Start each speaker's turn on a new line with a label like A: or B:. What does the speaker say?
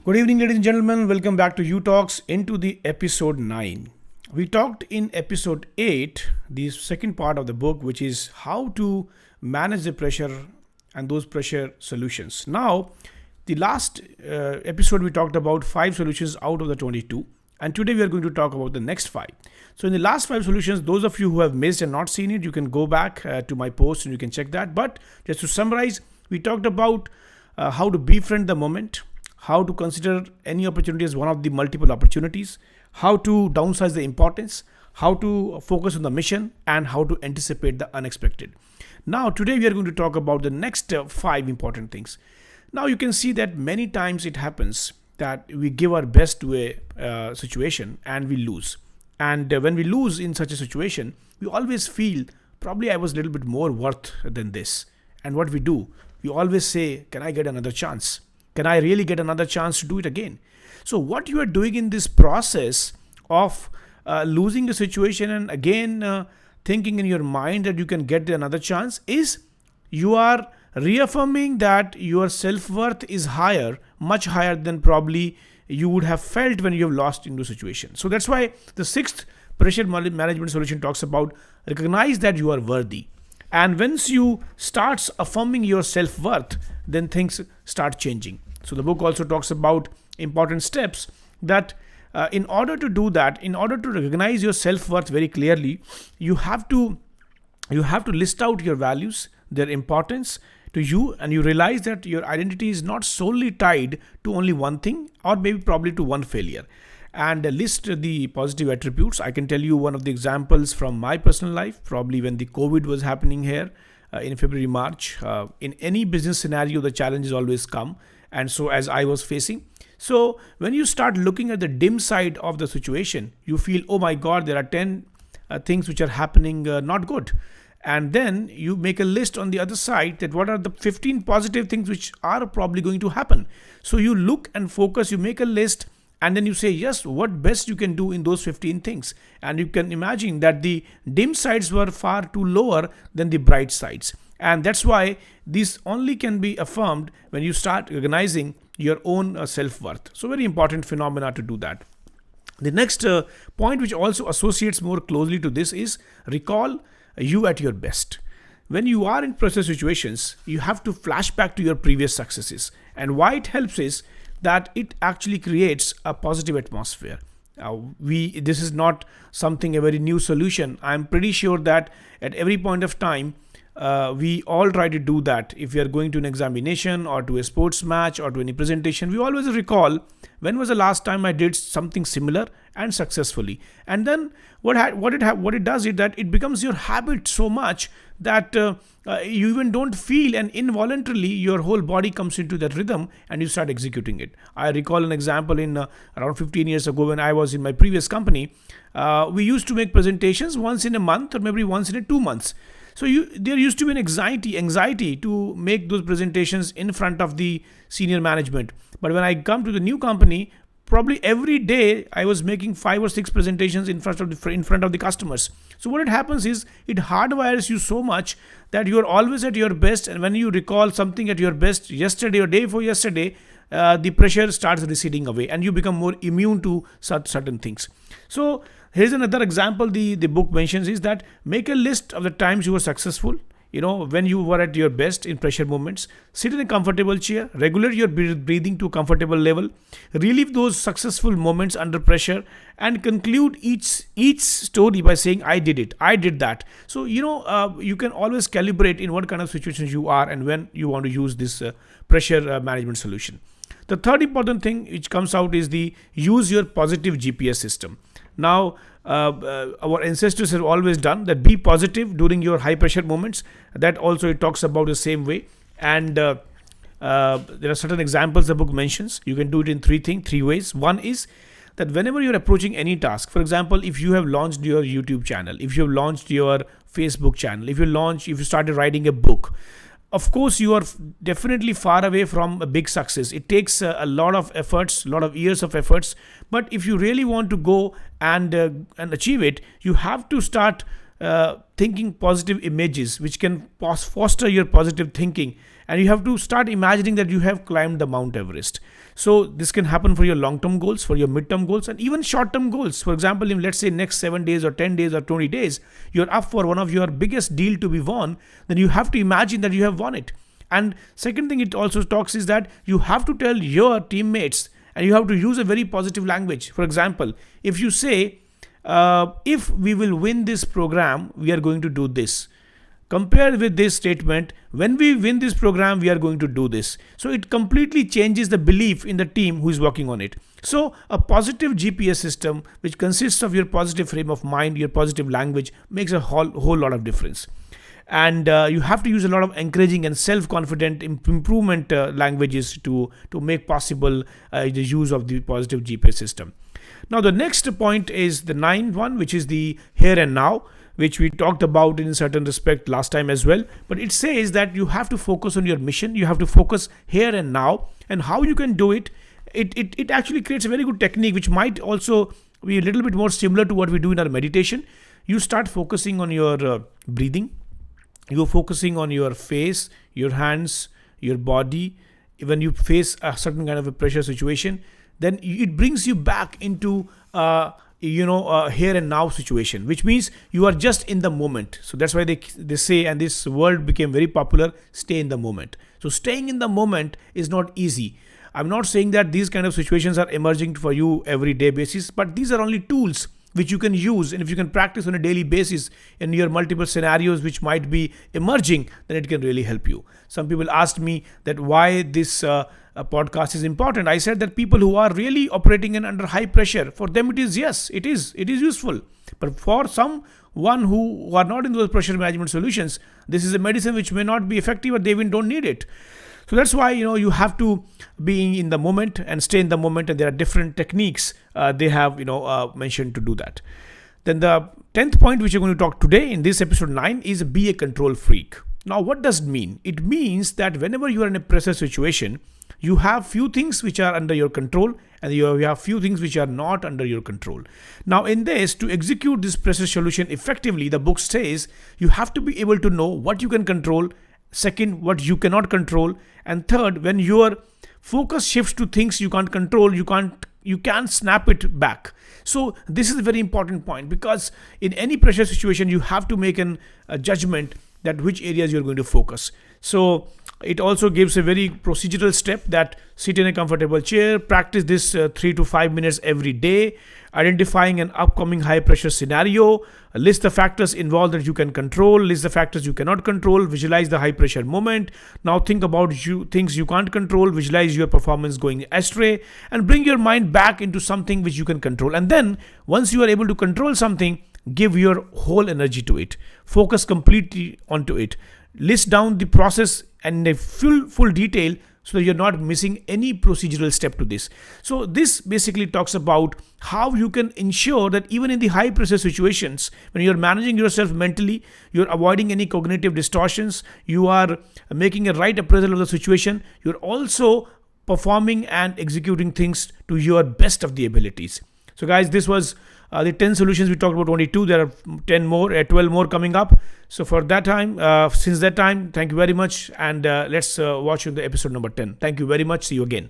A: Good evening, ladies and gentlemen. Welcome back to U Talks into the episode 9. We talked in episode 8, the second part of the book, which is how to manage the pressure and those pressure solutions. Now, the last episode we talked about 5 solutions out of the 22, and today we are going to talk about the next 5. So, in the last 5 solutions, those of you who have missed and not seen it, you can go back to my post and you can check that. But just to summarize, we talked about how to befriend the moment, how to consider any opportunity as one of the multiple opportunities, how to downsize the importance, how to focus on the mission, and how to anticipate the unexpected. Now, today we are going to talk about the next 5 important things. Now, you can see that many times it happens that we give our best to a situation and we lose. And when we lose in such a situation, we always feel probably I was a little bit more worth than this. And what we do, we always say, can I get another chance? Can I really get another chance to do it again? So what you are doing in this process of losing a situation and again thinking in your mind that you can get another chance is you are reaffirming that your self-worth is higher, much higher than probably you would have felt when you have lost into a situation. So that's why the 6th pressure management solution talks about recognize that you are worthy. And once you start affirming your self-worth, then things start changing. So the book also talks about important steps that in order to do that, in order to recognize your self-worth very clearly, you have to list out your values, their importance to you, and you realize that your identity is not solely tied to only one thing or maybe probably to one failure. And list the positive attributes. I can tell you one of the examples from my personal life, probably when the COVID was happening here in February, March. In any business scenario, the challenges always come. And so as I was facing. So when you start looking at the dim side of the situation, you feel, oh my God, there are 10 things which are happening not good. And then you make a list on the other side that what are the 15 positive things which are probably going to happen. So you look and focus, you make a list, and then you say, yes, what best you can do in those 15 things. And you can imagine that the dim sides were far too lower than the bright sides. And that's why this only can be affirmed when you start recognizing your own self-worth. So very important phenomena to do that. The next point which also associates more closely to this is recall you at your best. When you are in pressure situations, you have to flash back to your previous successes. And why it helps is that it actually creates a positive atmosphere. This is not something a very new solution. I'm pretty sure that at every point of time, we all try to do that. If we are going to an examination or to a sports match or to any presentation, we always recall when was the last time I did something similar and successfully. And then what it does is that it becomes your habit so much that you even don't feel, and involuntarily your whole body comes into that rhythm and you start executing it. I recall an example in around 15 years ago when I was in my previous company. We used to make presentations once in a month or maybe once in 2 months. So there used to be an anxiety to make those presentations in front of the senior management. But when I come to the new company, probably every day I was making 5 or 6 presentations in front of the customers. So what it happens is it hardwires you so much that you are always at your best. And when you recall something at your best yesterday or day before yesterday, the pressure starts receding away and you become more immune to certain things. So here's another example the book mentions is that make a list of the times you were successful, when you were at your best in pressure moments. Sit in a comfortable chair, regulate your breathing to a comfortable level, relive those successful moments under pressure, and conclude each story by saying, I did it, I did that. So, you can always calibrate in what kind of situations you are and when you want to use this pressure management solution. The third important thing which comes out is the use your positive GPS system. Now, our ancestors have always done that. Be positive during your high pressure moments. That also it talks about the same way. And there are certain examples the book mentions. You can do it in three ways. One is that whenever you're approaching any task, for example, if you have launched your YouTube channel, if you have launched your Facebook channel, if you started writing a book, of course, you are definitely far away from a big success. It takes a lot of efforts, a lot of years of efforts. But if you really want to go and achieve it, you have to start thinking positive images which can foster your positive thinking, and you have to start imagining that you have climbed the Mount Everest. So this can happen for your long-term goals, for your mid-term goals, and even short-term goals. For example, in let's say next 7 days or 10 days or 20 days, you're up for one of your biggest deal to be won, then you have to imagine that you have won it. And second thing it also talks is that you have to tell your teammates, and you have to use a very positive language. For example, if you say, if we will win this program, we are going to do this. Compared with this statement, when we win this program, we are going to do this. So it completely changes the belief in the team who is working on it. So a positive GPS system, which consists of your positive frame of mind, your positive language, makes a whole lot of difference. And you have to use a lot of encouraging and self-confident improvement languages to make possible the use of the positive GPS system. Now the next point is the 9th one, which is the here and now, which we talked about in certain respect last time as well. But it says that you have to focus on your mission. You have to focus here and now, and how you can do it. It actually creates a very good technique, which might also be a little bit more similar to what we do in our meditation. You start focusing on your breathing. You're focusing on your face, your hands, your body. When you face a certain kind of a pressure situation, then it brings you back into here and now situation, which means you are just in the moment. So that's why they say, and this word became very popular, stay in the moment. So staying in the moment is not easy. I'm not saying that these kind of situations are emerging for you every day basis, but these are only tools which you can use, and if you can practice on a daily basis in your multiple scenarios which might be emerging, then it can really help you. Some people asked me that why this podcast is important. I said that people who are really operating under high pressure, for them it is, yes, it is useful. But for someone who are not in those pressure management solutions, this is a medicine which may not be effective, or they even don't need it. So that's why you have to be in the moment and stay in the moment, and there are different techniques they have mentioned to do that. Then the 10th point which we're going to talk today in this episode 9 is be a control freak. Now what does it mean? It means that whenever you are in a pressure situation, you have few things which are under your control, and you have few things which are not under your control. Now in this, to execute this pressure solution effectively, the book says you have to be able to know what you can control, second, what you cannot control, and third, when your focus shifts to things you can't control, you can't snap it back. So this is a very important point, because in any pressure situation you have to make a judgment that which areas you're going to focus. So it also gives a very procedural step that sit in a comfortable chair, practice this 3 to 5 minutes every day, identifying an upcoming high pressure scenario, list the factors involved that you can control, list the factors you cannot control, visualize the high pressure moment. Now think about things you can't control, visualize your performance going astray, and bring your mind back into something which you can control. And then once you are able to control something, give your whole energy to it, focus completely onto it, list down the process and in full detail, so that you're not missing any procedural step to this. So this basically talks about how you can ensure that even in the high pressure situations, when you're managing yourself mentally, you're avoiding any cognitive distortions, you are making a right appraisal of the situation, you're also performing and executing things to your best of the abilities. So guys, this was the 10 solutions we talked about, 22. There are 12 more coming up. So for that time, since that time, thank you very much. And let's watch you in the episode number 10. Thank you very much. See you again.